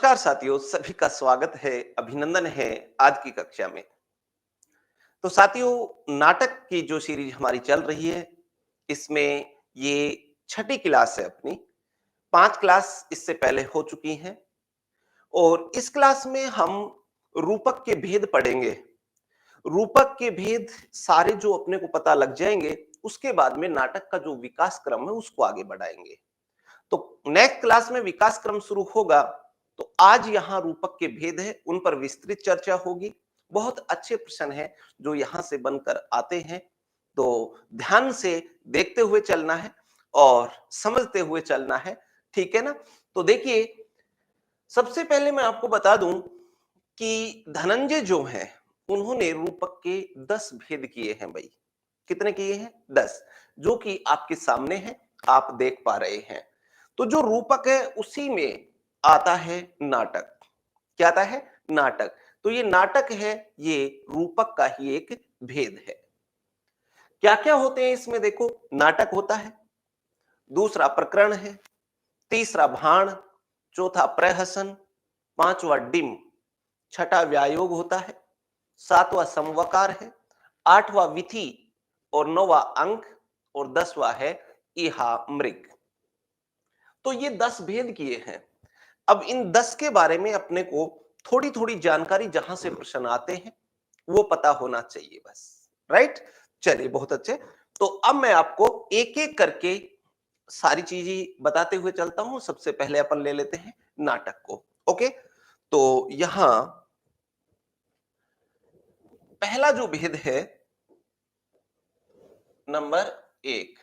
नमस्कार साथियों, सभी का स्वागत है, अभिनंदन है आज की कक्षा में। तो साथियों, नाटक की जो सीरीज हमारी चल रही है, इसमें ये छठी क्लास है अपनी। 5 क्लास इससे पहले हो चुकी हैं और इस क्लास में हम रूपक के भेद पढ़ेंगे। रूपक के भेद सारे जो अपने को पता लग जाएंगे, उसके बाद में नाटक का जो विकास क्रम है उसको आगे बढ़ाएंगे। तो नेक्स्ट क्लास में विकास क्रम शुरू होगा। तो आज यहाँ रूपक के भेद है, उन पर विस्तृत चर्चा होगी। बहुत अच्छे प्रश्न है जो यहाँ से बनकर आते हैं, तो ध्यान से देखते हुए चलना है और समझते हुए चलना है। ठीक है ना? तो देखिए, सबसे पहले मैं आपको बता दूं कि धनंजय जो हैं, उन्होंने रूपक के 10 भेद किए हैं भाई। कितने किए हैं? 10, जो कि आपके सामने है, आप देख पा रहे हैं। तो जो रूपक है उसी में आता है नाटक। क्या आता है? नाटक। तो ये नाटक है, ये रूपक का ही एक भेद है। क्या-क्या होते हैं इसमें? देखो, नाटक होता है, दूसरा प्रकरण है, तीसरा भाण, चौथा प्रहसन, पांचवा डिम, छठा व्यायोग होता है, सातवां समवकार है, आठवां विधि और नौवां अंक और 10वां है इहा मृग। तो ये 10 भेद किए हैं। अब इन 10 के बारे में अपने को थोड़ी-थोड़ी जानकारी, जहां से प्रश्न आते हैं, वो पता होना चाहिए बस। राइट? चलिए, बहुत अच्छे। तो अब मैं आपको एक-एक करके सारी चीजें बताते हुए चलता हूं। सबसे पहले अपन ले लेते हैं नाटक को। ओके? तो यहां पहला जो भेद है, नंबर 1,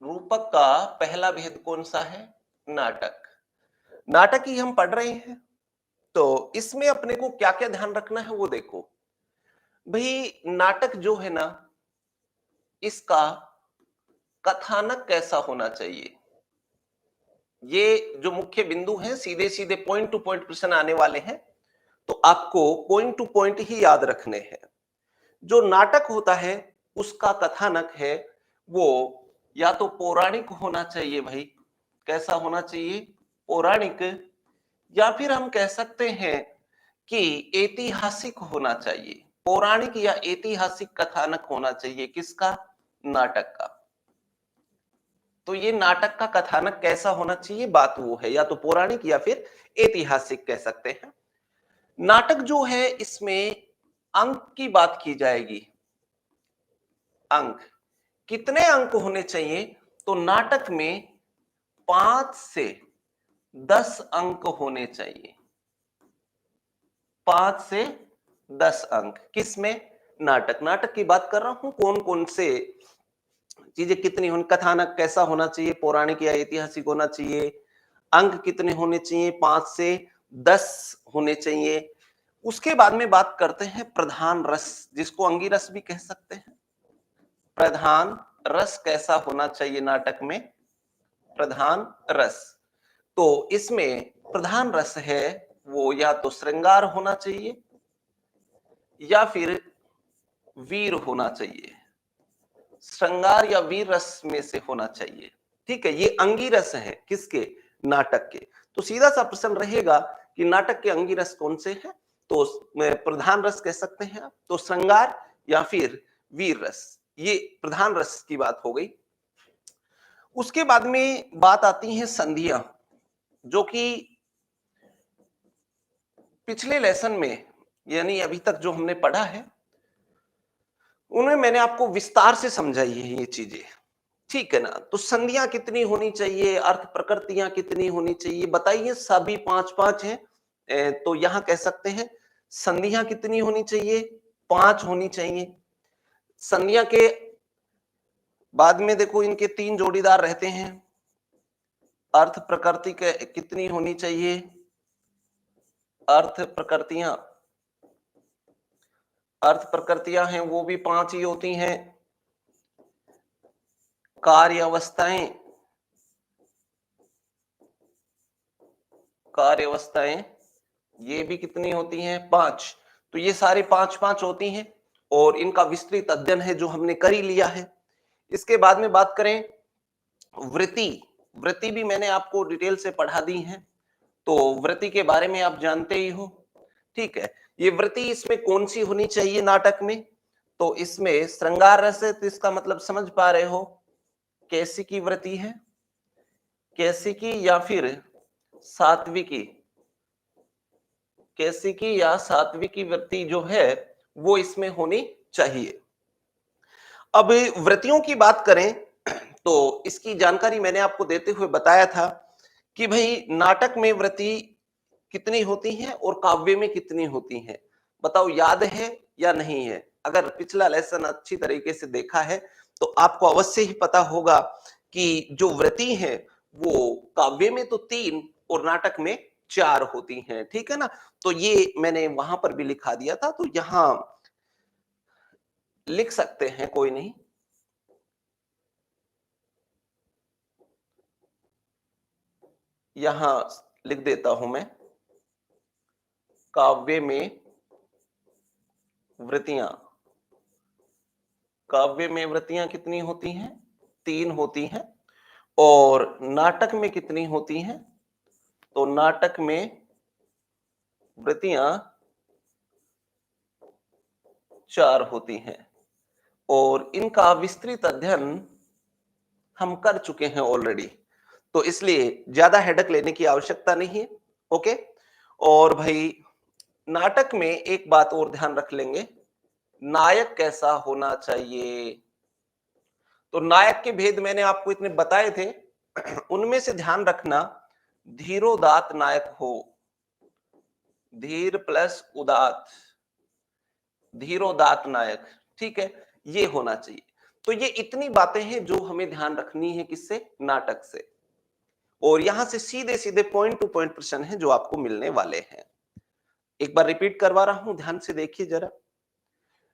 रूपक का पहला भेद कौन सा है? नाटक। नाटक ही हम पढ़ रहे हैं, तो इसमें अपने को क्या-क्या ध्यान रखना है वो देखो। भाई, नाटक जो है ना, इसका कथानक कैसा होना चाहिए? ये जो मुख्य बिंदु हैं, सीधे-सीधे पॉइंट टू पॉइंट प्रश्न आने वाले हैं, तो आपको पॉइंट टू पॉइंट ही याद रखने हैं। जो नाटक होता है, उसका कथानक है, वो या तो पौराणिक होना चाहिए भाई। कैसा होना चाहिए? पौराणिक। या फिर हम कह सकते हैं कि ऐतिहासिक होना चाहिए। पौराणिक या ऐतिहासिक कथानक होना चाहिए। किसका? नाटक का। तो ये नाटक का कथानक कैसा होना चाहिए, बात वो है, या तो पौराणिक या फिर ऐतिहासिक कह सकते हैं। नाटक जो है, इसमें अंक की बात की जाएगी। अंक कितने अंक होने चाहिए? तो नाटक में 5 से 10 अंक होने चाहिए। 5 से 10 अंक किसमें? नाटक। नाटक की बात कर रहा हूं, कौन कौन से चीजें कितनी होनी, कथानक कैसा होना चाहिए, पौराणिक या ऐतिहासिक होना चाहिए, अंक कितने होने चाहिए? 5 से 10 होने चाहिए। उसके बाद में बात करते हैं प्रधान रस, जिसको अंगिरस भी कह सकते हैं। प्रधान रस कैसा होना चाहिए नाटक में? प्रधान रस। तो इसमें प्रधान रस है, वो या तो श्रृंगार होना चाहिए या फिर वीर होना चाहिए। श्रृंगार या वीर रस में से होना चाहिए। ठीक है? ये अंगिरस है किसके? नाटक के। तो सीधा सा प्रश्न रहेगा कि नाटक के अंगिरस कौन से हैं? तो प्रधान रस कह सकते हैं आप, तो श्रृंगार या फिर वीर रस, ये प्रधान रस की बात हो गई। उसके बाद में बात आती है संधियां, जो कि पिछले लेसन में, यानी अभी तक जो हमने पढ़ा है, उनमें मैंने आपको विस्तार से समझाई है ये चीजें। ठीक है ना? तो संधियां कितनी होनी चाहिए, अर्थ प्रकृतियां कितनी होनी चाहिए, बताइए। सभी 5-5 हैं। तो यहां कह सकते हैं संधियां कितनी होनी चाहिए? 5 होनी चाहिए। संधियां के बाद में देखो, इनके 3 जोड़ीदार रहते हैं। अर्थ प्रकृति के कितनी होनी चाहिए? अर्थ प्रकृतियां, अर्थ प्रकृतियां हैं वो भी 5 ही होती हैं। कार्य अवस्थाएं, कार्य अवस्थाएं ये भी कितनी होती हैं? 5। तो ये सारे 5-5 होती हैं और इनका विस्तृत अध्ययन है जो हमने कर ही लिया है। इसके बाद में बात करें वृत्ति। वृत्ति भी मैंने आपको डिटेल से पढ़ा दी है। तो वृत्ति के बारे में आप जानते ही हो, ठीक है। ये वृत्ति इसमें कौन सी होनी चाहिए नाटक में? तो इसमें श्रृंगार रस है, तो इसका मतलब समझ पा रहे हो कैसी की वृत्ति है, कैसी की या फिर सात्विकी, कैसी की या सात्विकी वृत्ति जो है वो इसमें होनी चाहिए। अब वृत्तियों की बात करें तो इसकी जानकारी मैंने आपको देते हुए बताया था कि भाई नाटक में वृत्ति कितनी होती हैं और काव्य में कितनी होती हैं। बताओ याद है या नहीं है? अगर पिछला लेसन अच्छी तरीके से देखा है तो आपको अवश्य ही पता होगा कि जो वृत्ति है वो काव्य में तो 3 और नाटक में 4 होती हैं, ठीक है ना? तो ये मैंने वहां पर भी लिखा दिया था, तो यहां लिख सकते हैं, कोई नहीं। यहां लिख देता हूं मैं, काव्य में वृत्तियां, काव्य में वृत्तियां कितनी होती हैं? 3 होती हैं। और नाटक में कितनी होती हैं? तो नाटक में वृत्तियां 4 होती हैं और इनका विस्तृत अध्ययन हम कर चुके हैं ऑलरेडी, तो इसलिए ज्यादा हेडक लेने की आवश्यकता नहीं है। ओके। और भाई नाटक में एक बात और ध्यान रख लेंगे, नायक कैसा होना चाहिए। तो नायक के भेद मैंने आपको इतने बताए थे उनमें से ध्यान रखना, धीरोदात्त नायक हो, धीर प्लस उदात्त, धीरोदात्त नायक, ठीक है, ये होना चाहिए। तो ये इतनी बातें हैं जो हमें ध्यान रखनी है, किससे? नाटक से। और यहां से सीधे सीधे पॉइंट टू पॉइंट प्रश्न है जो आपको मिलने वाले हैं। एक बार रिपीट करवा रहा हूं, ध्यान से देखिए जरा।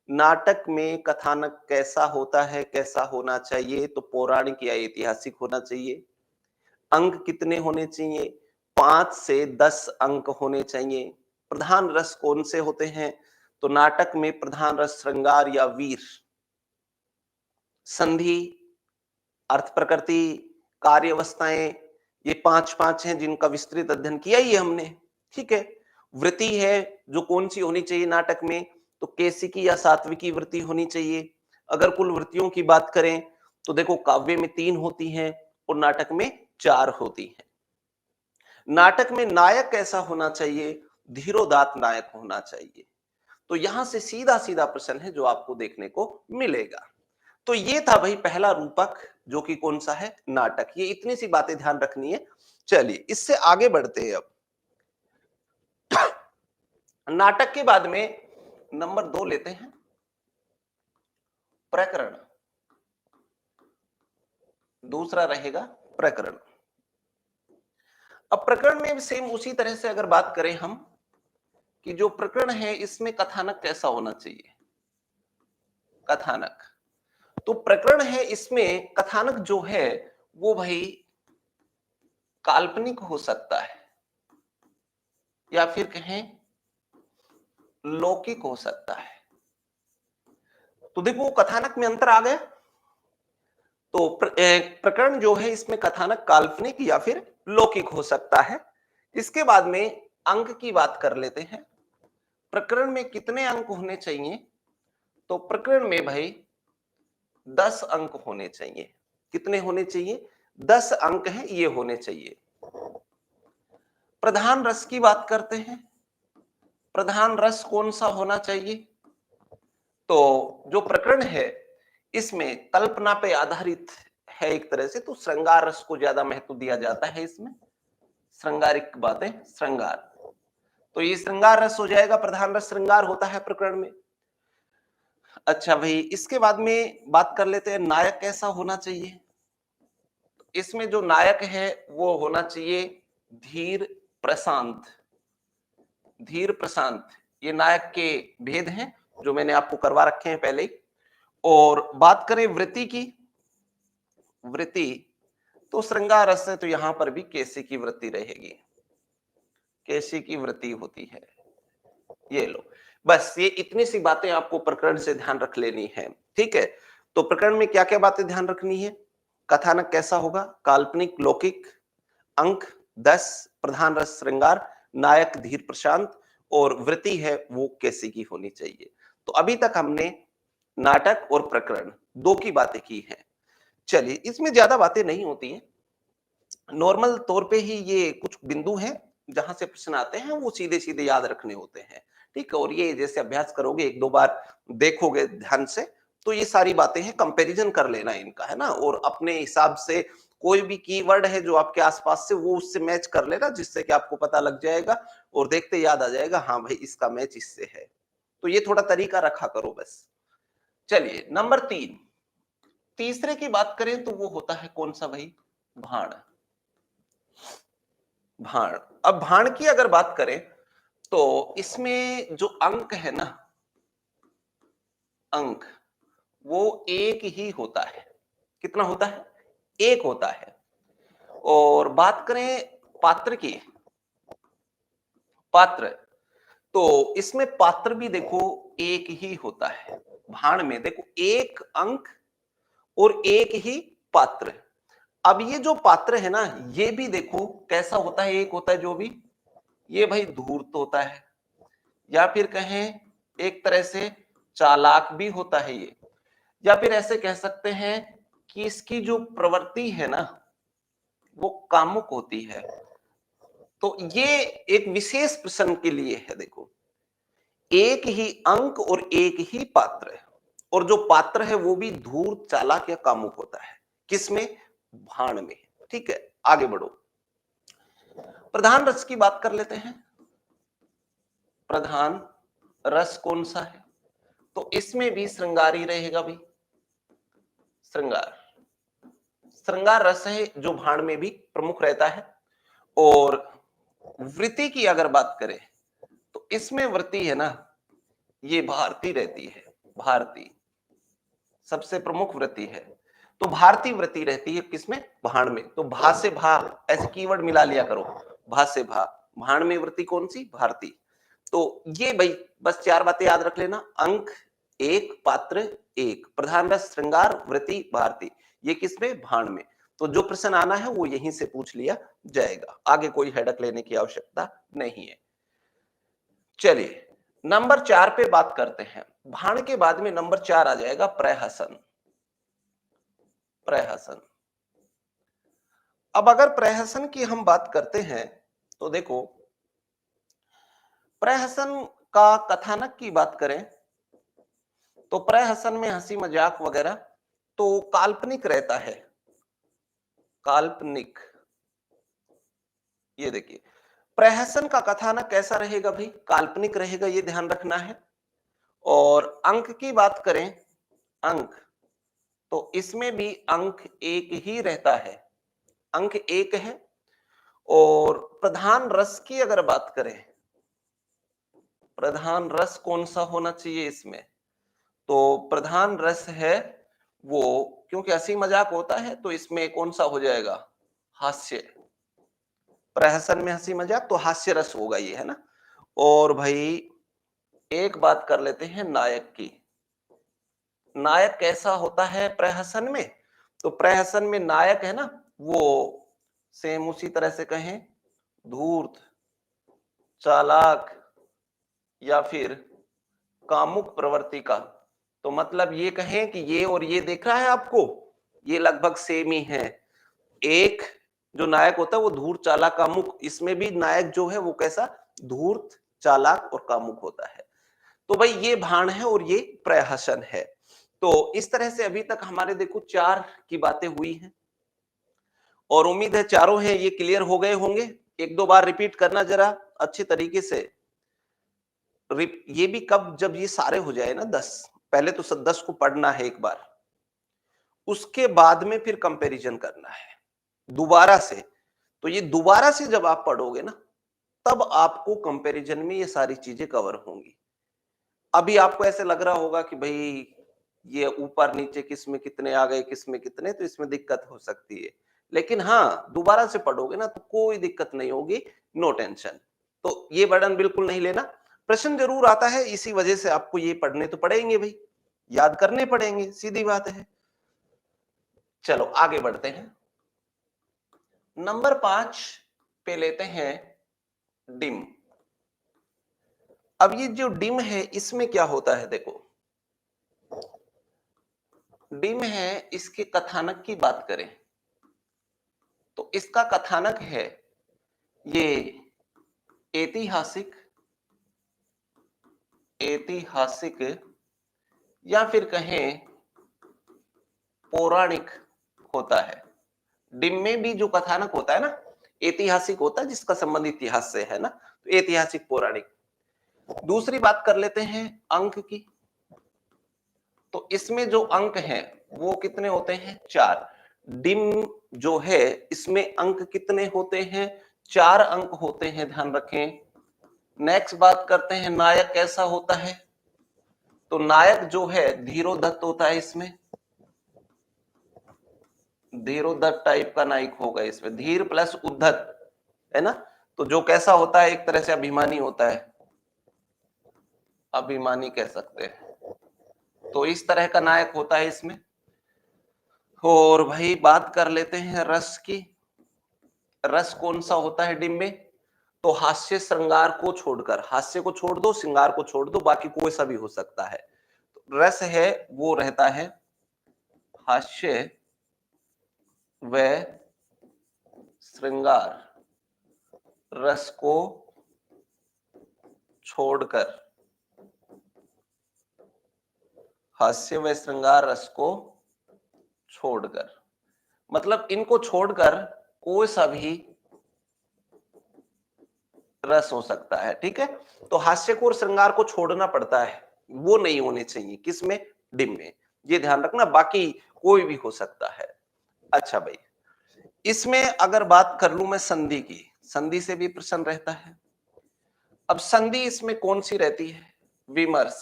नाटक में कथानक कैसा होता है, कैसा होना चाहिए? तो पौराणिक या ऐतिहासिक होना चाहिए। अंक कितने होने चाहिए? 5 से 10 अंक होने चाहिए। प्रधान रस कौन से होते हैं? तो नाटक में प्रधान रस श्रृंगार या वीर, संधि, अर्थ प्रकृति, कार्य अवस्थाएं, ये 5-5 हैं जिनका विस्तृत अध्ययन किया ही है हमने, ठीक है। वृत्ति है जो कौन सी होनी चाहिए नाटक में? तो केसिकी या सात्विकी वृत्ति होनी चाहिए। अगर कुल वृत्तियों की बात करें तो देखो काव्य में 3 होती हैं और नाटक में 4 होती हैं। नाटक में नायक कैसा होना चाहिए? धीरोदात्त नायक होना चाहिए। तो यहां से सीधा सीधा प्रश्न है जो आपको देखने को मिलेगा। तो ये था भाई पहला रूपक, जो कि कौन सा है? नाटक। ये इतनी सी बातें ध्यान रखनी है। चलिए इससे आगे बढ़ते हैं अब। नाटक के बाद में नंबर 2 लेते हैं, प्रकरण। दूसरा रहेगा प्रकरण। अब प्रकरण में सेम उसी तरह से अगर बात करें हम कि जो प्रकरण है इसमें कथानक कैसा होना चाहिए? कथानक, तो प्रकरण है इसमें कथानक जो है वो भाई काल्पनिक हो सकता है या फिर कहें लौकिक हो सकता है। तो देखो कथानक में अंतर आ गया। तो प्रकरण जो है इसमें कथानक काल्पनिक या फिर लौकिक हो सकता है। इसके बाद में अंक की बात कर लेते हैं। प्रकरण में कितने अंक होने चाहिए? तो प्रकरण में भाई 10 अंक होने चाहिए। कितने होने चाहिए? 10 अंक हैं, ये होने चाहिए। प्रधान रस की बात करते हैं। प्रधान रस कौन सा होना चाहिए? तो जो प्रकरण है इसमें कल्पना पे आधारित है एक तरह से, तो श्रृंगार रस को ज्यादा महत्व दिया जाता है इसमें। श्रृंगारिक बातें, श्रृंगार, तो ये श्रृंगार रस हो जाएगा। प्रधान रस श्रृंगार होता है प्रकरण में। अच्छा भाई इसके बाद में बात कर लेते हैं नायक कैसा होना चाहिए। इसमें जो नायक है वो होना चाहिए धीर प्रशांत, धीर प्रशांत। ये नायक के भेद हैं जो मैंने आपको करवा रखे हैं पहले ही। और बात करें वृत्ति की, वृत्ति तो श्रृंगार रस है, तो यहां पर भी केसी की वृत्ति रहेगी, केसी की वृत्ति होती है। ये लो, बस ये इतनी सी बातें आपको प्रकरण से ध्यान रख लेनी है, ठीक है। तो प्रकरण में क्या क्या बातें ध्यान रखनी है? कथानक कैसा होगा? काल्पनिक, लौकिक, अंक 10, प्रधान रस श्रृंगार, नायक धीर प्रशांत और वृत्ति है वो कैसी की होनी चाहिए। तो अभी तक हमने नाटक और प्रकरण दो की बातें की हैं। चलिए, इसमें ज्यादा बातें नहीं होती हैं, नॉर्मल तौर पे ही ये कुछ बिंदु हैं जहां से प्रश्न आते हैं, वो सीधे सीधे याद रखने होते हैं। ठीक है, और ये जैसे अभ्यास करोगे, एक दो बार देखोगे ध्यान से, तो ये सारी बातें हैं, कंपैरिजन कर लेना इनका, है ना, और अपने हिसाब से कोई भी कीवर्ड है जो आपके आसपास से, वो उससे मैच कर लेना, जिससे कि आपको पता लग जाएगा और देखते याद आ जाएगा, हाँ भाई इसका मैच इससे है। तो ये थोड़ा तरीका रखा करो बस। चलिए, नंबर 3, तीसरे की बात करें तो वो होता है कौन सा भाई? भाण। भाण, अब भाण की अगर बात करें तो इसमें जो अंक है ना, अंक, वो एक ही होता है। कितना होता है? एक होता है। और बात करें पात्र की, पात्र, तो इसमें पात्र भी देखो एक ही होता है। भाण में देखो एक अंक और एक ही पात्र। अब ये जो पात्र है ना, ये भी देखो कैसा होता है, एक होता है जो भी, ये भाई धूर्त होता है, या फिर कहें एक तरह से चालाक भी होता है ये, या फिर ऐसे कह सकते हैं कि इसकी जो प्रवृत्ति है ना, वो कामुक होती है। तो ये एक विशेष प्रसंग के लिए है। देखो, एक ही अंक और एक ही पात्र है, और जो पात्र है वो भी धूर्त, चालाक या कामुक होता है। किसमें? भाण में। ठीक है, आगे बढ़ो। प्रधान रस की बात कर लेते हैं। प्रधान रस कौन सा है? तो इसमें भी श्रृंगार ही रहेगा भाई, श्रृंगार। श्रृंगार रस है जो भाण में भी प्रमुख रहता है। और वृत्ति की अगर बात करें तो इसमें वृत्ति है ना, ये भारती रहती है। भारती सबसे प्रमुख वृत्ति है, तो भारतीय वृत्ति रहती है किसमें? भाण में। तो भा से भा ऐसे कीवर्ड मिला लिया करो, भा से भा, भाण में वृत्ति कौन सी? भारती। तो ये भाई बस चार बातें याद रख लेना, अंक एक, पात्र एक, प्रधान रस श्रृंगार, वृत्ति, भारती, ये किसमें? भाण में। तो जो प्रश्न आना है वो यहीं से पूछ लिया जाएगा, आगे कोई हेडक लेने की आवश्यकता नहीं है। चलिए, नंबर 4 पे बात करते हैं। भाण के बाद में नंबर 4 आ जाएगा प्रहसन। प्रहसन, अब अगर प्रहसन की हम बात करते हैं तो देखो, प्रहसन का कथानक की बात करें तो प्रहसन में हंसी मजाक वगैरह तो काल्पनिक रहता है। काल्पनिक, ये देखिए, प्रहसन का कथानक कैसा रहेगा भाई? काल्पनिक रहेगा, ये ध्यान रखना है। और अंक की बात करें, अंक, तो इसमें भी अंक एक ही रहता है, अंक एक है। और प्रधान रस की अगर बात करें, प्रधान रस कौन सा होना चाहिए इसमें? तो प्रधान रस है वो, क्योंकि हंसी मजाक होता है तो इसमें कौन सा हो जाएगा? हास्य। प्रहसन में हंसी मजाक तो हास्य रस होगा ये, है ना। और भाई एक बात कर लेते हैं नायक की। नायक कैसा होता है प्रहसन में? तो प्रहसन में नायक है ना, वो सेम उसी तरह से कहें धूर्त, चालाक या फिर कामुक प्रवृत्ति का। तो मतलब ये कहें कि ये और ये देख रहा है आपको, ये लगभग सेम ही है। एक जो नायक होता है वो धूर्त, चालाक, कामुक, इसमें भी नायक जो है वो कैसा? धूर्त, चालाक और कामुक होता है। तो भाई ये भाण है और ये प्रहसन है। तो इस तरह से अभी तक हमारे देखो 4 की बातें हुई हैं, और उम्मीद है चारों हैं ये क्लियर हो गए होंगे। एक दो बार रिपीट करना जरा अच्छे तरीके से। ये भी कब? जब ये सारे हो जाए ना 10, पहले तो 10 को पढ़ना है एक बार, उसके बाद में फिर कंपैरिजन करना है दोबारा से। तो ये दोबारा से जब आप पढ़ोगे ना, तब आपको कंपैरिजन में ये सारी चीजें कवर होंगी। अभी आपको ऐसे लग रहा होगा कि भाई ये ऊपर नीचे किसमें कितने आ गए, किसमें कितने, तो इसमें दिक्कत हो सकती है। लेकिन हाँ, दोबारा से पढ़ोगे ना तो कोई दिक्कत नहीं होगी, नो टेंशन। तो ये बर्डन बिल्कुल नहीं लेना। प्रश्न जरूर आता है, इसी वजह से आपको ये पढ़ने तो पड़ेंगे भाई, याद करने पड़ेंगे, सीधी बात है। चलो आगे बढ़ते हैं। नंबर 5, पे लेते हैं डिम। अब ये जो डिम है इसमें क्या होता है देखो, डिम है, इसके कथानक की बात करें तो इसका कथानक है ये ऐतिहासिक, ऐतिहासिक या फिर कहें पौराणिक होता है। डिम में भी जो कथानक होता है ना, ऐतिहासिक होता है जिसका संबंध इतिहास से है ना, तो ऐतिहासिक पौराणिक। दूसरी बात कर लेते हैं अंक की, तो इसमें जो अंक हैं वो कितने होते हैं? 4। डिम जो है इसमें अंक कितने होते हैं? 4 अंक होते हैं, ध्यान रखें। नेक्स्ट बात करते हैं नायक कैसा होता है, तो नायक जो है धीरोदत्त होता है इसमें, धीरोदत्त टाइप का नायक होगा इसमें, धीर प्लस उद्धत है ना, तो जो कैसा होता है एक तरह से अभिमानी होता है, अभिमानी कह सकते हैं, तो इस तरह का नायक होता है इसमें। और भाई बात कर लेते हैं रस की, रस कौन सा होता है डिम में, तो हास्य श्रृंगार को छोड़कर, हास्य को छोड़ दो, श्रृंगार को छोड़ दो, बाकी कोई सा भी हो सकता है। तो रस है वो रहता है हास्य व श्रृंगार, रस को छोड़कर, हास्य व श्रृंगार रस को छोड़कर, मतलब इनको छोड़कर कोई सा भी रस हो सकता है, ठीक है। तो हास्य को और श्रृंगार को छोड़ना पड़ता है, वो नहीं होने चाहिए किसमें? डिम में, ये ध्यान रखना, बाकी कोई भी हो सकता है। अच्छा भाई, इसमें अगर बात कर लूं मैं संधि की, संधि से भी प्रश्न रहता है। अब संधि इसमें कौन सी रहती है? विमर्श,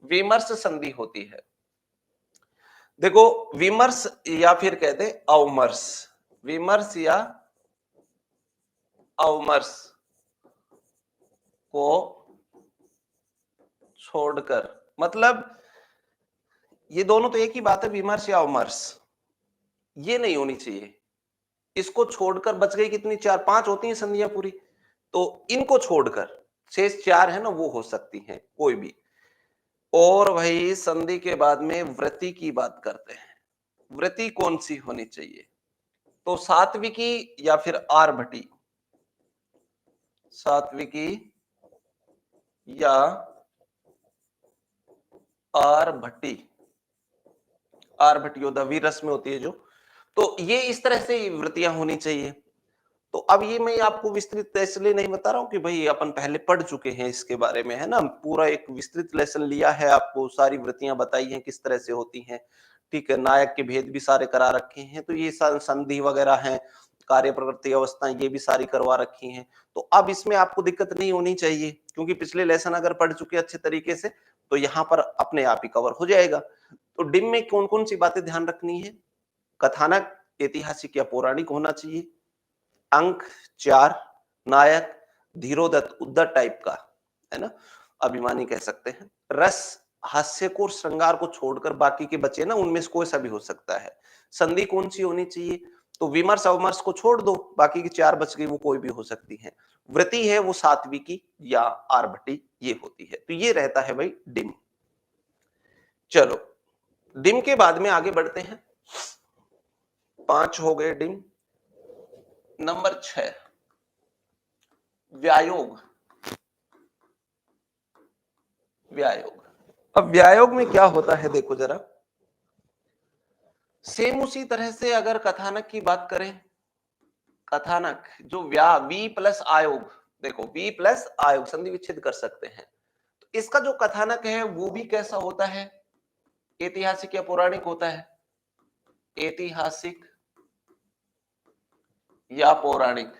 विमर्श संधि होती है। देखो विमर्श या फिर कहते अवमर्श, विमर्श या अवमर्श को छोड़कर, मतलब ये दोनों तो एक ही बात है, विमर्श या अवमर्श, ये नहीं होनी चाहिए। इसको छोड़कर बच गई कितनी? 4-5 होती हैं संधियां पूरी, तो इनको छोड़कर शेष 4 है ना वो हो सकती हैं कोई भी। और भाई संधि के बाद में वृत्ति की बात करते हैं, वृत्ति कौन सी होनी चाहिए? तो सात्विकी या फिर आर्भटी, सात्विकी या आर्भटी, आर्भटियोदा वीरस में होती है जो, तो ये इस तरह से वृत्तियां होनी चाहिए। तो अब ये मैं आपको विस्तृत इसलिए नहीं बता रहा हूं कि भाई अपन पहले पढ़ चुके हैं इसके बारे में, है ना, पूरा एक विस्तृत लेसन लिया है, आपको सारी वृत्तियां बताई हैं किस तरह से होती हैं, ठीक है, नायक के भेद भी सारे करा रखे हैं, तो ये संधि वगैरह हैं, कार्य प्रवृत्ति अवस्थाएं ये भी सारी करवा रखी हैं। तो अब इसमें आपको दिक्कत नहीं होनी चाहिए, क्योंकि पिछले लेसन अगर पढ़ चुके अच्छे तरीके से तो यहाँ पर अपने आप ही कवर हो जाएगा। तो डिम में कौन कौन सी बातें ध्यान रखनी है? कथानक ऐतिहासिक या पौराणिक होना चाहिए, अंक 4, नायक धीरोदत्त उद्धत टाइप का, है ना, अभिमानी कह सकते हैं, रस हास्य को और श्रृंगार को छोड़कर बाकी के बचे ना उनमें से कोई सा भी हो सकता है। संधि कौन सी होनी चाहिए? तो विमर्श अवमर्श को छोड़ दो, बाकी की 4 बच गई वो कोई भी हो सकती है। वृत्ति है वो सात्विकी या आर्भटी ये होती है, तो ये रहता है भाई डिम। चलो डिम के बाद में आगे बढ़ते हैं, 5 हो गए डिम। नंबर 6 व्यायोग, व्यायोग। अब व्यायोग में क्या होता है देखो जरा, सेम उसी तरह से अगर कथानक की बात करें, कथानक जो वी प्लस आयोग, देखो वी प्लस आयोग संधि विच्छेद कर सकते हैं, तो इसका जो कथानक है वो भी कैसा होता है? ऐतिहासिक या पौराणिक होता है? ऐतिहासिक या पौराणिक,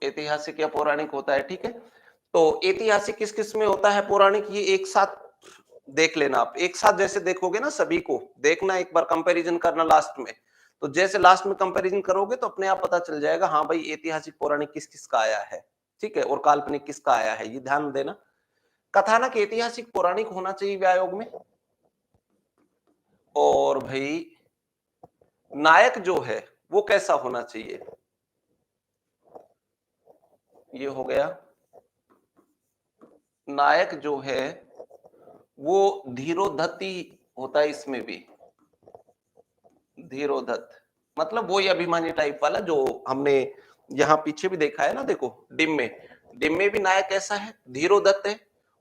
ऐतिहासिक या पौराणिक होता है, ठीक है। तो ऐतिहासिक किस किस में होता है, पौराणिक ये एक साथ देख लेना, आप एक साथ जैसे देखोगे ना, सभी को देखना, एक बार कंपैरिजन करना लास्ट में, तो जैसे लास्ट में कंपैरिजन करोगे तो अपने आप पता चल जाएगा, हाँ भाई ऐतिहासिक पौराणिक किस किस का आया है, ठीक है, और काल्पनिक किसका आया है, ये ध्यान देना। कथानक ऐतिहासिक पौराणिक होना चाहिए व्यायोग में। और भाई नायक जो है वो कैसा होना चाहिए? ये हो गया। नायक जो है वो धीरोधत्ती होता है इसमें भी। धीरोधत मतलब वही अभिमानी टाइप वाला जो हमने यहाँ पीछे भी देखा है ना, देखो डिम में भी नायक कैसा है? धीरोदत्त है।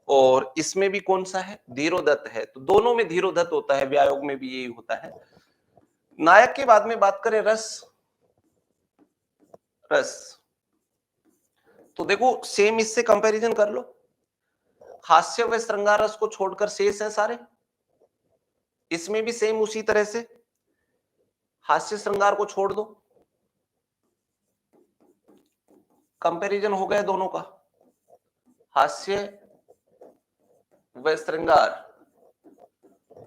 और इसमें भी कौन सा है? धीरोदत्त है। तो दोनों में धीरोदत्त होता है, व्यायोग में भी यही होता है। नायक के बाद में बात करें रस। रस तो देखो सेम इससे कंपैरिजन कर लो। हास्य व श्रृंगार रस को छोड़कर शेष है सारे। इसमें भी सेम उसी तरह से हास्य श्रृंगार को छोड़ दो, कंपैरिजन हो गया दोनों का। हास्य व श्रृंगार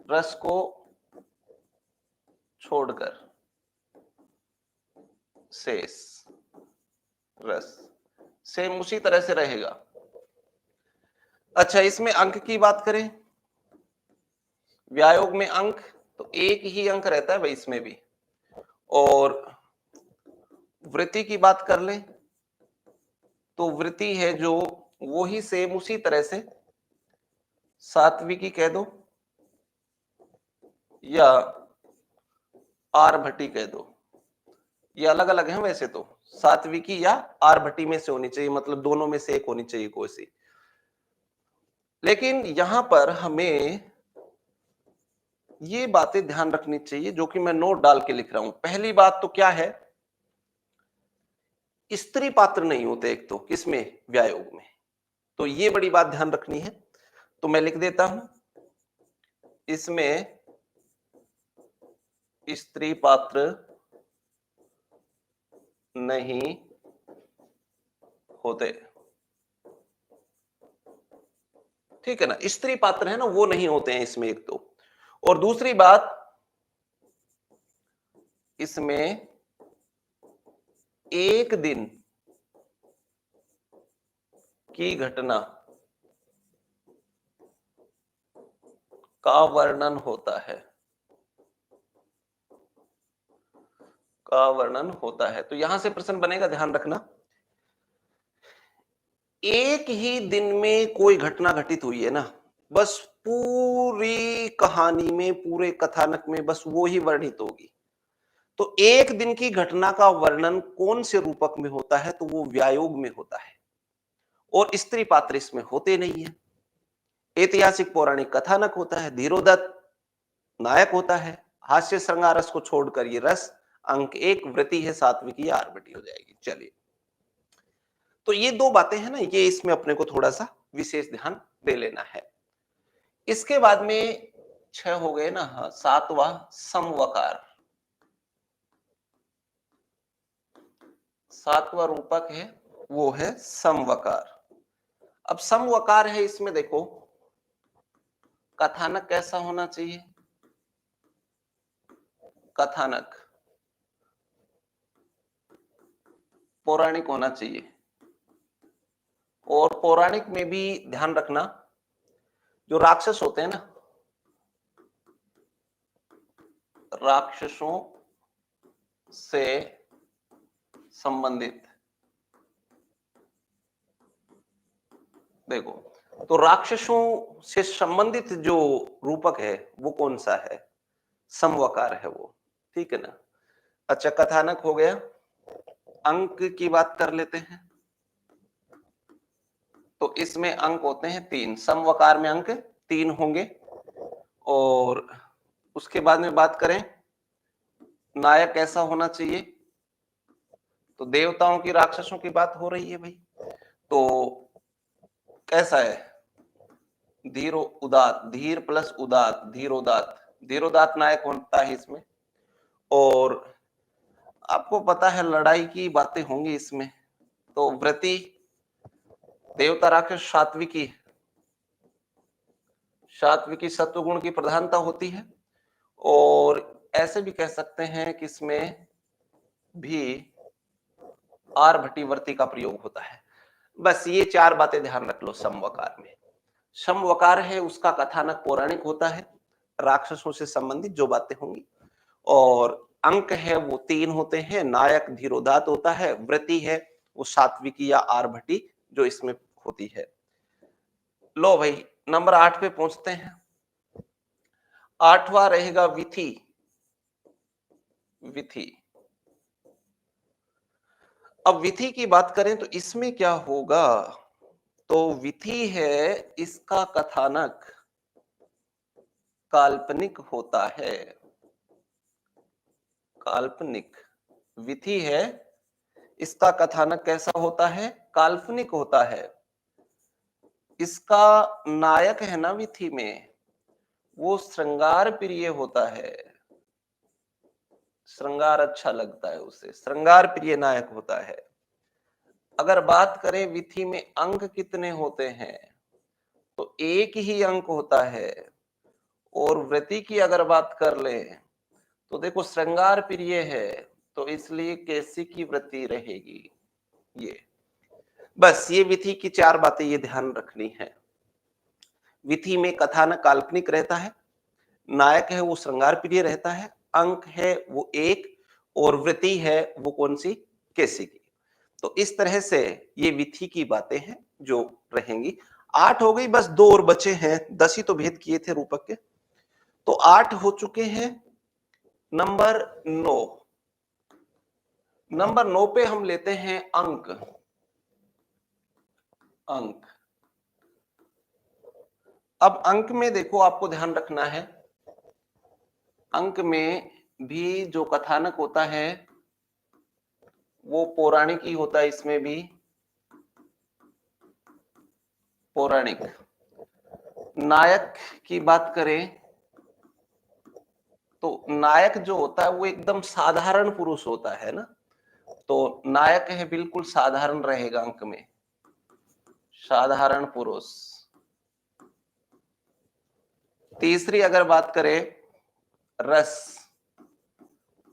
रस को छोड़कर शेष रस सेम उसी तरह से रहेगा। अच्छा, इसमें अंक की बात करें, व्यायोग में अंक तो एक ही अंक रहता है भाई इसमें भी। और वृत्ति की बात कर लें तो वृत्ति है जो वो ही सेम उसी तरह से सात्विकी कह दो या आरभटी कह दो। ये अलग अलग है वैसे तो, सात्विकी या आरभटी में से होनी चाहिए, मतलब दोनों में से एक होनी चाहिए कोई सी। लेकिन यहां पर हमें ये बातें ध्यान रखनी चाहिए जो कि मैं नोट डाल के लिख रहा हूं। पहली बात तो क्या है, स्त्री पात्र नहीं होते एक तो किसमें? व्यायोग में। तो ये बड़ी बात ध्यान रखनी है। तो मैं लिख देता हूं, इसमें स्त्री पात्र नहीं होते। ठीक है ना, स्त्री पात्र है ना वो नहीं होते हैं इसमें एक तो। और दूसरी बात, इसमें एक दिन की घटना का वर्णन होता है, का वर्णन होता है। तो यहां से प्रश्न बनेगा, ध्यान रखना, एक ही दिन में कोई घटना घटित हुई है ना, बस पूरी कहानी में, पूरे कथानक में बस वो ही वर्णित होगी। तो एक दिन की घटना का वर्णन कौन से रूपक में होता है? तो वो व्यायोग में होता है। और स्त्री पात्र इसमें होते नहीं है। ऐतिहासिक पौराणिक कथानक होता है, धीरोदत्त नायक होता है, हास्य श्रृंगार रस को छोड़कर ये रस अंक एक, वृत्ति है सात्विकी या आरबटी हो जाएगी। चलिए, तो ये दो बातें हैं ना, ये इसमें अपने को थोड़ा सा विशेष ध्यान दे लेना है। इसके बाद में 6 हो गए ना, हाँ, 7वां समवकार। 7वां रूपक है वो है समवकार। अब समवकार है, इसमें देखो कथानक कैसा होना चाहिए? कथानक पौराणिक होना चाहिए। और पौराणिक में भी ध्यान रखना, जो राक्षस होते हैं ना, राक्षसों से संबंधित, देखो तो राक्षसों से संबंधित जो रूपक है वो कौन सा है? समवकार है वो। ठीक है ना। अच्छा, कथानक हो गया। अंक की बात कर लेते हैं। तो इसमें अंक होते हैं 3, समवकार में अंक 3 होंगे। और उसके बाद में बात करें नायक कैसा होना चाहिए, तो देवताओं की राक्षसों की बात हो रही है भाई, तो कैसा है? धीरो उदात, धीर प्लस उदात, धीरोदात। धीरोदात नायक होता है इसमें। और आपको पता है लड़ाई की बातें होंगी इसमें, तो व्रति देवता राक्षस सात्विकी, सात्विकी सत्वगुण की प्रधानता होती है। और ऐसे भी कह सकते हैं कि इसमें भी आरभटीवर्ती का प्रयोग होता है। बस ये 4 बातें ध्यान रख लो समवकार में। समवकार है उसका कथानक पौराणिक होता है, राक्षसों से संबंधित जो बातें होंगी। और अंक है वो 3 होते हैं, नायक धीरोदात्त होता है, वृत्ति है वो सात्विकी या आर्भटी जो इसमें होती है। लो भाई नंबर 8 पे पहुंचते हैं। 8वां रहेगा विथि। विथि। अब विथि की बात करें तो इसमें क्या होगा? तो विथि है, इसका कथानक काल्पनिक होता है। काल्पनिक विथि है, इसका कथानक कैसा होता है? काल्पनिक होता है। इसका नायक है ना विथि में, वो श्रृंगार प्रिय होता है। श्रृंगार अच्छा लगता है उसे, श्रृंगार प्रिय नायक होता है। अगर बात करें विथि में अंक कितने होते हैं, तो एक ही अंक होता है। और वृत्ति की अगर बात कर ले तो देखो श्रृंगार प्रिय है, तो इसलिए कैसी की वृत्ति रहेगी। ये बस ये विथि की 4 बातें ये ध्यान रखनी है। विथि में कथानक काल्पनिक रहता है, नायक है वो श्रृंगार प्रिय रहता है, अंक है वो एक, और वृत्ति है वो कौन सी? कैसी की। तो इस तरह से ये विथि की बातें हैं जो रहेंगी। 8 हो गई, बस 2 और बचे हैं। 10 ही तो भेद किए थे रूपक के, तो 8 हो चुके हैं। नंबर 9। नंबर 9 पे हम लेते हैं अंक। अंक। अब अंक में देखो आपको ध्यान रखना है, अंक में भी जो कथानक होता है वो पौराणिक ही होता है। इसमें भी पौराणिक। नायक की बात करें तो नायक जो होता है वो एकदम साधारण पुरुष होता है ना, तो नायक है बिल्कुल साधारण रहेगा अंक में, साधारण पुरुष। तीसरी अगर बात करें रस,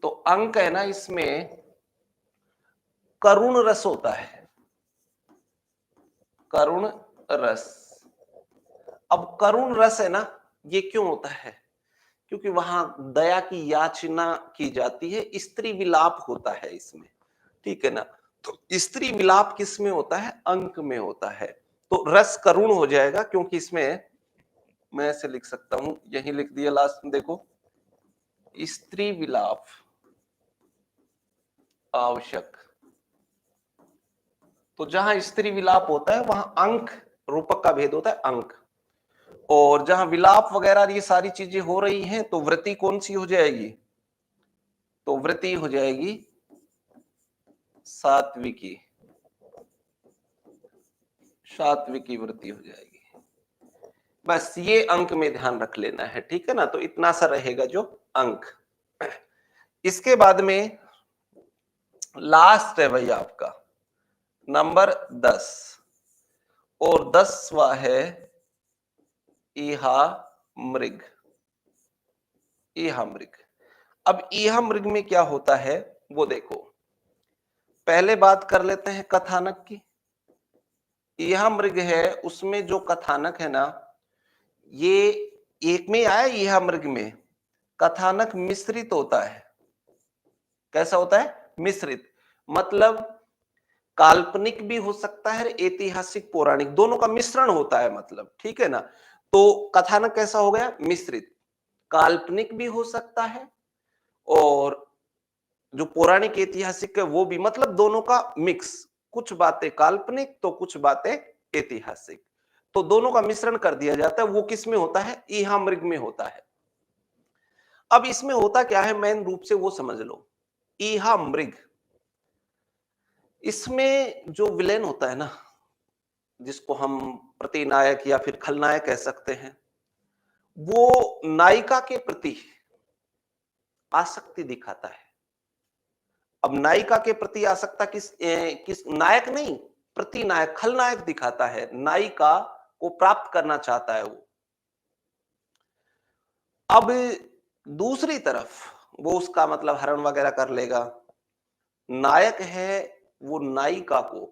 तो अंक है ना इसमें करुण रस होता है, करुण रस। अब करुण रस है ना, ये क्यों होता है? क्योंकि वहां दया की याचना की जाती है, स्त्री विलाप होता है इसमें, ठीक है ना। तो स्त्री विलाप किस में होता है? अंक में होता है। तो रस करुण हो जाएगा, क्योंकि इसमें मैं ऐसे लिख सकता हूं, यही लिख दिया लास्ट में, देखो स्त्री विलाप आवश्यक। तो जहां स्त्री विलाप होता है वहां अंक, रूपक का भेद होता है अंक। और जहां विलाप वगैरह ये सारी चीजें हो रही हैं, तो वृत्ति कौन सी हो जाएगी? तो वृत्ति हो जाएगी सात्विकी। सात्विकी वृत्ति हो जाएगी। बस ये अंक में ध्यान रख लेना है, ठीक है ना। तो इतना सा रहेगा जो अंक। इसके बाद में लास्ट है भाई आपका नंबर 10, और 10वां है ईहा मृग। ईहा मृग। अब ईहा मृग में क्या होता है वो देखो, पहले बात कर लेते हैं कथानक की। ईहा मृग है, उसमें जो कथानक है ना, ये एक में आया। ईहा मृग में कथानक मिश्रित होता है। कैसा होता है? मिश्रित। मतलब काल्पनिक भी हो सकता है, ऐतिहासिक पौराणिक, दोनों का मिश्रण होता है, मतलब ठीक है ना। तो कथानक कैसा हो गया? मिश्रित। काल्पनिक भी हो सकता है और जो पौराणिक ऐतिहासिक है वो भी, मतलब दोनों का मिक्स। कुछ बातें काल्पनिक तो कुछ बातें ऐतिहासिक, तो दोनों का मिश्रण कर दिया जाता है। वो किस में होता है? ईहा मृग में होता है। अब इसमें होता क्या है, मेन रूप से वो समझ लो। ईहा मृग, इसमें जो विलेन होता है ना, जिसको हम प्रतिनायक या फिर खलनायक कह सकते हैं, वो नायिका के प्रति आसक्ति दिखाता है। अब नायिका के प्रति आसक्ता किस नायक नहीं, प्रतिनायक खलनायक दिखाता है। नायिका को प्राप्त करना चाहता है वो। अब दूसरी तरफ वो उसका मतलब हरण वगैरह कर लेगा। नायक है वो नायिका को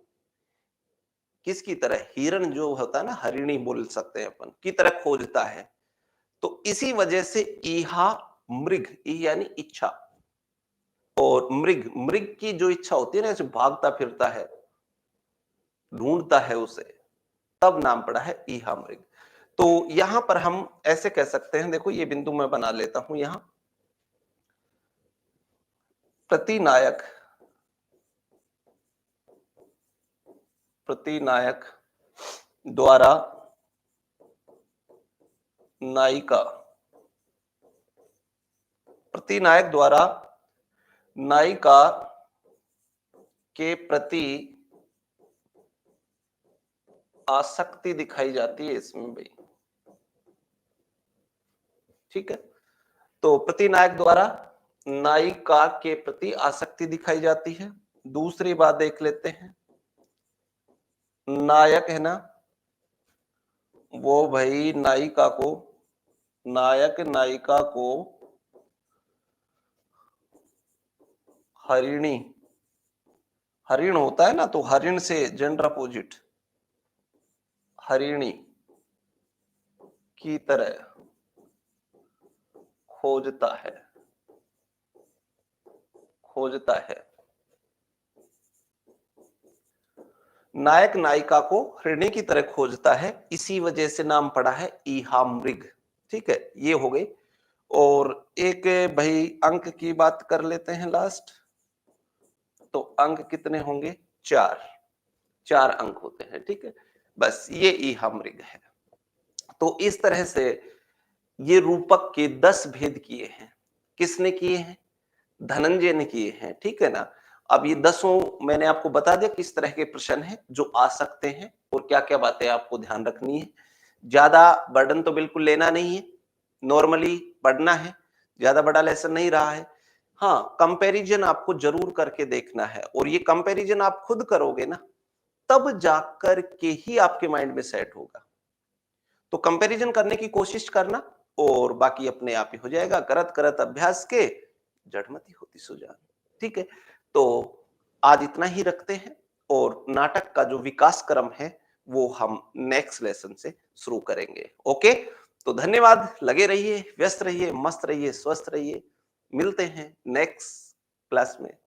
किसकी तरह, हिरण जो होता है ना, हरिणी बोल सकते हैं अपन, की तरह खोजता है। तो इसी वजह से ईहा मृग, ई यानी इच्छा, और मृग, मृग की जो इच्छा होती है ना, ऐसे भागता फिरता है, ढूंढता है उसे, तब नाम पड़ा है ईहा मृग। तो यहां पर हम ऐसे कह सकते हैं, देखो ये बिंदु मैं बना लेता हूं यहां, प्रतिनायक, प्रतिनायक द्वारा नायिका, प्रतिनायक द्वारा नायिका के प्रति आसक्ति दिखाई जाती है इसमें भाई, ठीक है। तो प्रतिनायक द्वारा नायिका के प्रति आसक्ति दिखाई जाती है। दूसरी बात देख लेते हैं, नायक है ना, वो भाई नायिका को, नायक नायिका को हरिणी, हरिण होता है ना, तो हरिण से जेंडर अपोजिट, हरिणी की तरह खोजता है, खोजता है। नायक नायिका को हरिणी की तरह खोजता है, इसी वजह से नाम पड़ा है ईहा मृग, ठीक है, ये हो गई। और एक भाई अंक की बात कर लेते हैं लास्ट, तो अंक कितने होंगे? 4, 4 अंक होते हैं, ठीक है। बस ये ईहा मृग है। तो इस तरह से ये रूपक के 10 भेद किए हैं। किसने किए हैं? धनंजय ने किए हैं, ठीक है ना। अब ये 10 मैंने आपको बता दिया किस तरह के प्रश्न हैं जो आ सकते हैं और क्या-क्या बातें आपको ध्यान रखनी है। ज्यादा बर्डन तो बिल्कुल लेना नहीं है, नॉर्मली पढ़ना है, ज्यादा बड़ा लेसन नहीं रहा है। हाँ, कंपैरिजन आपको जरूर करके देखना है, और ये कंपैरिजन आप खुद करोगे ना, तब जाकर के ही आपके माइंड में सेट होगा। तो कंपैरिजन करने की कोशिश करना, और बाकी अपने आप ही हो जाएगा। करत करत अभ्यास के जड़मति होती सुजान, ठीक है। तो आज इतना ही रखते हैं, और नाटक का जो विकास क्रम है वो हम नेक्स्ट लेसन से शुरू करेंगे। ओके, तो धन्यवाद, लगे रहिए, व्यस्त रहिए, मस्त रहिए, स्वस्थ रहिए। मिलते हैं नेक्स्ट क्लास में।